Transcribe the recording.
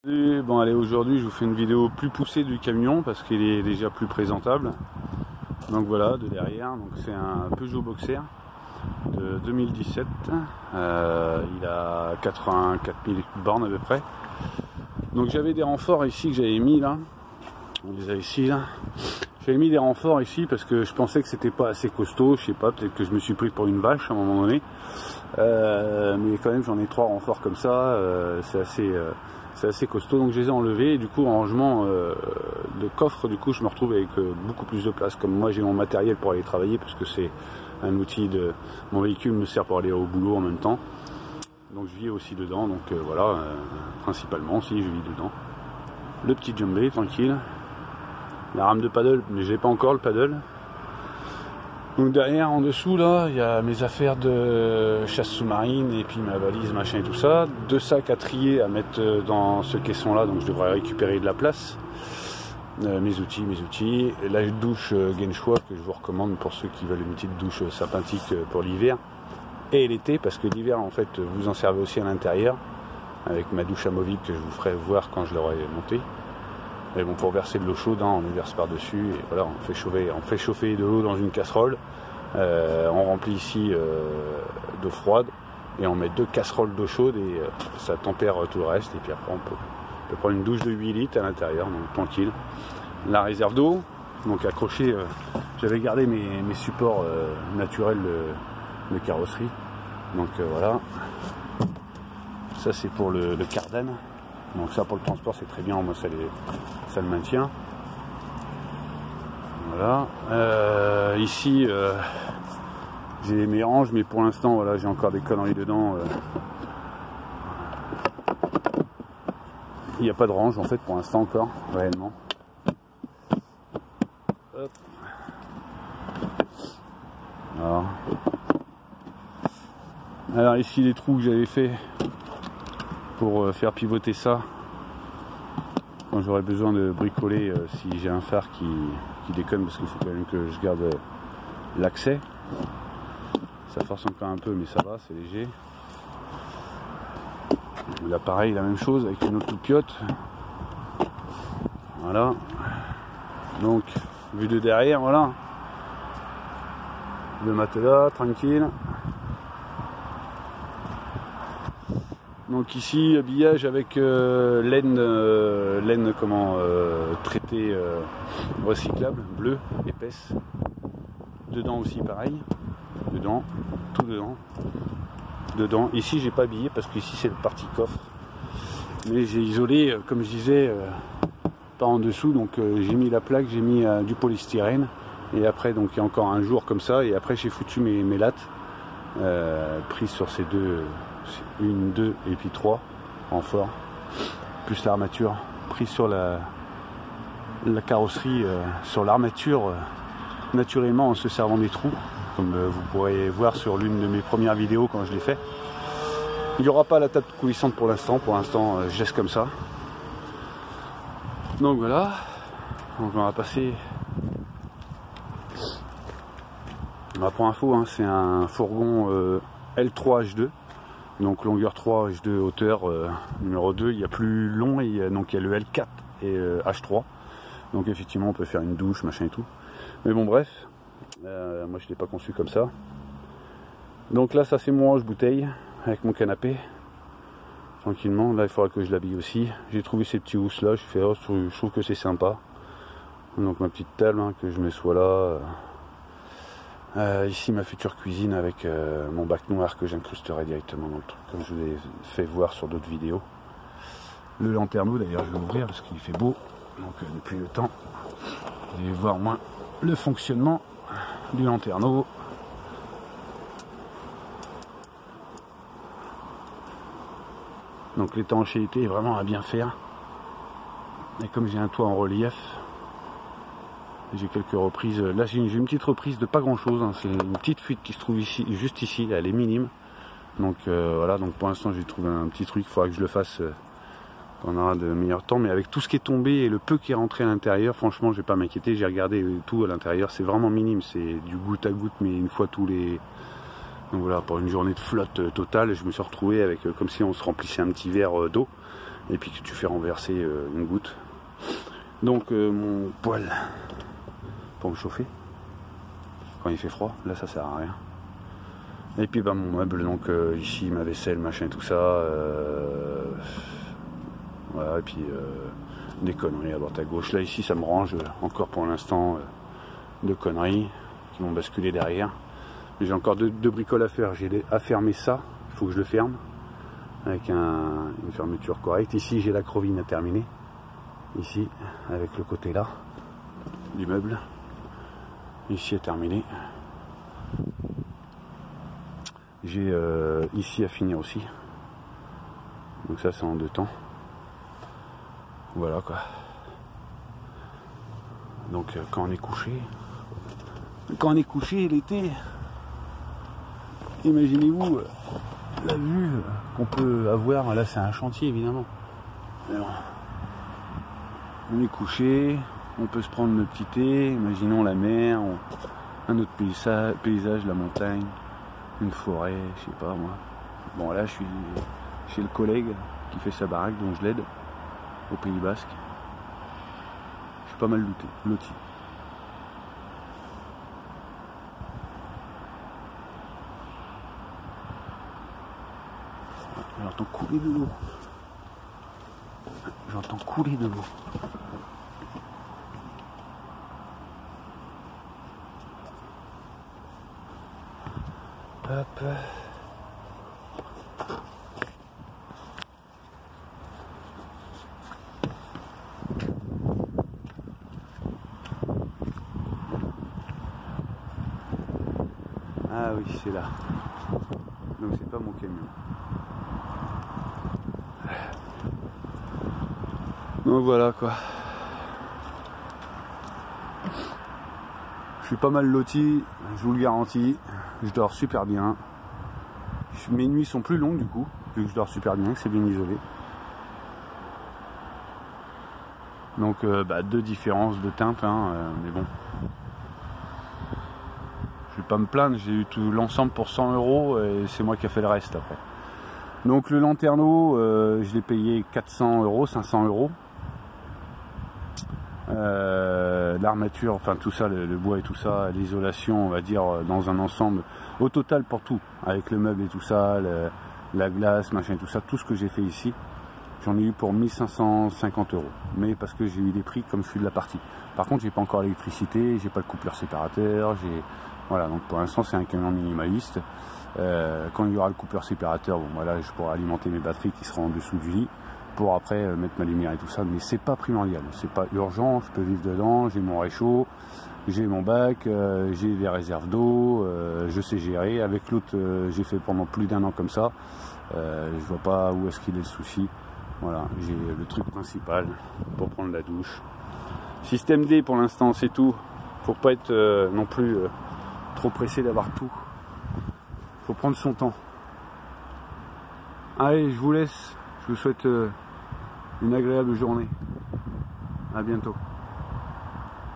Bon allez, aujourd'hui je vous fais une vidéo plus poussée du camion parce qu'il est déjà plus présentable. Donc voilà, de derrière, donc c'est un Peugeot Boxer de 2017. Il a 84 000 bornes à peu près. Donc j'avais des renforts ici que j'avais mis là. On les a ici là. J'avais mis des renforts ici parce que je pensais que c'était pas assez costaud. Je sais pas, peut-être que je me suis pris pour une vache à un moment donné. Mais quand même j'en ai 3 renforts comme ça. C'est assez costaud, donc je les ai enlevés et du coup en rangement de coffre, du coup je me retrouve avec beaucoup plus de place. Comme moi j'ai mon matériel pour aller travailler parce que c'est un outil de mon véhicule me sert pour aller au boulot en même temps, donc je vis aussi dedans. Donc voilà, principalement si je vis dedans. Le petit Jumbé tranquille, la rame de paddle, mais j'ai pas encore le paddle. Donc derrière, en dessous là, il y a mes affaires de chasse sous-marine et puis ma valise, machin et tout ça. 2 sacs à trier à mettre dans ce caisson là, donc je devrais récupérer de la place. Mes outils. Et la douche Genshua que je vous recommande pour ceux qui veulent une petite douche sympathique pour l'hiver et l'été, parce que l'hiver en fait vous en servez aussi à l'intérieur avec ma douche amovible que je vous ferai voir quand je l'aurai montée. Et bon, pour verser de l'eau chaude, hein, on les verse par dessus et voilà, on fait chauffer de l'eau dans une casserole. On remplit ici d'eau froide et on met 2 casseroles d'eau chaude et ça tempère tout le reste. Et puis après on peut prendre une douche de 8 litres à l'intérieur, donc tranquille. La réserve d'eau, donc accroché, j'avais gardé mes supports naturels de carrosserie. Donc voilà, ça c'est pour le cardan. Donc ça pour le transport c'est très bien, moi ça le maintient. Voilà. Ici j'ai mes ranges, mais pour l'instant voilà, j'ai encore des conneries dedans. Il n'y a pas de range en fait pour l'instant encore, réellement. Hop. Alors ici les trous que j'avais fait pour faire pivoter ça quand j'aurai besoin de bricoler, si j'ai un phare qui déconne, parce qu'il faut quand même que je garde l'accès. Ça force encore un peu mais ça va, c'est léger. Là pareil, la même chose avec une autre loupiote. Voilà, donc vue de derrière, voilà, le matelas tranquille. Donc ici habillage avec laine traitée recyclable, bleue, épaisse. Dedans aussi pareil, dedans, tout dedans. Ici j'ai pas habillé parce que ici c'est le partie coffre, mais j'ai isolé comme je disais, pas en dessous. Donc j'ai mis la plaque, j'ai mis du polystyrène et après donc il y a encore un jour comme ça et après j'ai foutu mes lattes prises sur ces deux, 1, 2 et puis 3 en fort, plus l'armature prise sur la carrosserie, sur l'armature naturellement en se servant des trous, comme vous pourrez voir sur l'une de mes premières vidéos quand je l'ai fait. Il n'y aura pas la table coulissante pour l'instant, je laisse comme ça. Donc voilà, donc on va passer. Pour info, hein, c'est un fourgon L3H2, donc longueur 3, H2, hauteur numéro 2. Il y a plus long, et donc il y a le L4 et H3. Donc effectivement on peut faire une douche, machin et tout. Mais bon bref, moi je l'ai pas conçu comme ça. Donc là ça c'est mon range bouteille avec mon canapé. Tranquillement, là il faudra que je l'habille aussi. J'ai trouvé ces petits housses là, je trouve que c'est sympa. Donc ma petite table, hein, que je me sois là. Ici ma future cuisine avec mon bac noir que j'incrusterai directement dans le truc, comme je vous l'ai fait voir sur d'autres vidéos. Le lanterneau d'ailleurs je vais l'ouvrir parce qu'il fait beau, donc depuis le temps vous allez voir au moins le fonctionnement du lanterneau. Donc l'étanchéité est vraiment à bien faire, et comme j'ai un toit en relief, j'ai quelques reprises. Là j'ai une petite reprise de pas grand chose, hein. C'est une petite fuite qui se trouve ici, juste ici, elle est minime. Donc voilà, donc pour l'instant j'ai trouvé un petit truc, il faudra que je le fasse quand on aura de meilleurs temps. Mais avec tout ce qui est tombé et le peu qui est rentré à l'intérieur, franchement je vais pas m'inquiéter. J'ai regardé tout à l'intérieur, c'est vraiment minime, c'est du goutte à goutte, mais une fois tous les Donc voilà, pour une journée de flotte totale, je me suis retrouvé avec comme si on se remplissait un petit verre d'eau. et puis que tu fais renverser une goutte. Donc mon poêle pour me chauffer quand il fait froid, là ça sert à rien. Et puis bah, mon meuble, donc ici ma vaisselle, machin, tout ça. Voilà, et puis des conneries à droite à gauche. Là ici ça me range encore pour l'instant de conneries qui vont basculer derrière. J'ai encore deux bricoles à faire. J'ai à fermer ça, il faut que je le ferme avec une fermeture correcte. Ici j'ai la crovine à terminer. Ici avec le côté là du meuble. Ici à terminer. J'ai ici à finir aussi. Donc ça c'est en 2 temps. Voilà quoi. Donc quand on est couché l'été, imaginez-vous la vue qu'on peut avoir. Là c'est un chantier évidemment. Alors, on est couché, on peut se prendre le petit thé, imaginons la mer, un autre paysage, la montagne, une forêt, je sais pas moi. Bon là je suis chez le collègue qui fait sa baraque, donc je l'aide au Pays Basque. Je suis pas mal loti. J'entends couler de l'eau. J'entends couler de l'eau. Hop. Ah oui, c'est là. Donc c'est pas mon camion. Donc voilà quoi. Je suis pas mal loti, je vous le garantis. Je dors super bien. Mes nuits sont plus longues du coup, vu que je dors super bien, que c'est bien isolé. Donc 2 différences de teinte, mais bon. Je vais pas me plaindre, j'ai eu tout l'ensemble pour 100 € et c'est moi qui ai fait le reste après. Donc le lanterneau, je l'ai payé 400 €, 500 €. L'armature, enfin tout ça, le bois et tout ça, l'isolation, on va dire dans un ensemble, au total pour tout, avec le meuble et tout ça, la glace, machin et tout ça, tout ce que j'ai fait ici, j'en ai eu pour 1550 €. Mais parce que j'ai eu des prix comme je suis de la partie. Par contre, j'ai pas encore l'électricité, j'ai pas le coupleur séparateur, voilà, donc pour l'instant c'est un camion minimaliste. Quand il y aura le coupleur séparateur, bon voilà, je pourrai alimenter mes batteries qui seront en dessous du lit pour après mettre ma lumière et tout ça, mais c'est pas primordial, c'est pas urgent, je peux vivre dedans, j'ai mon réchaud, j'ai mon bac, j'ai des réserves d'eau, je sais gérer. Avec l'autre, j'ai fait pendant plus d'1 an comme ça, je vois pas où est-ce qu'il est le souci. Voilà, j'ai le truc principal pour prendre la douche. Système D pour l'instant, c'est tout. Faut pas être non plus trop pressé d'avoir tout. Faut prendre son temps. Allez, je vous laisse. Je vous souhaite une agréable journée. À bientôt.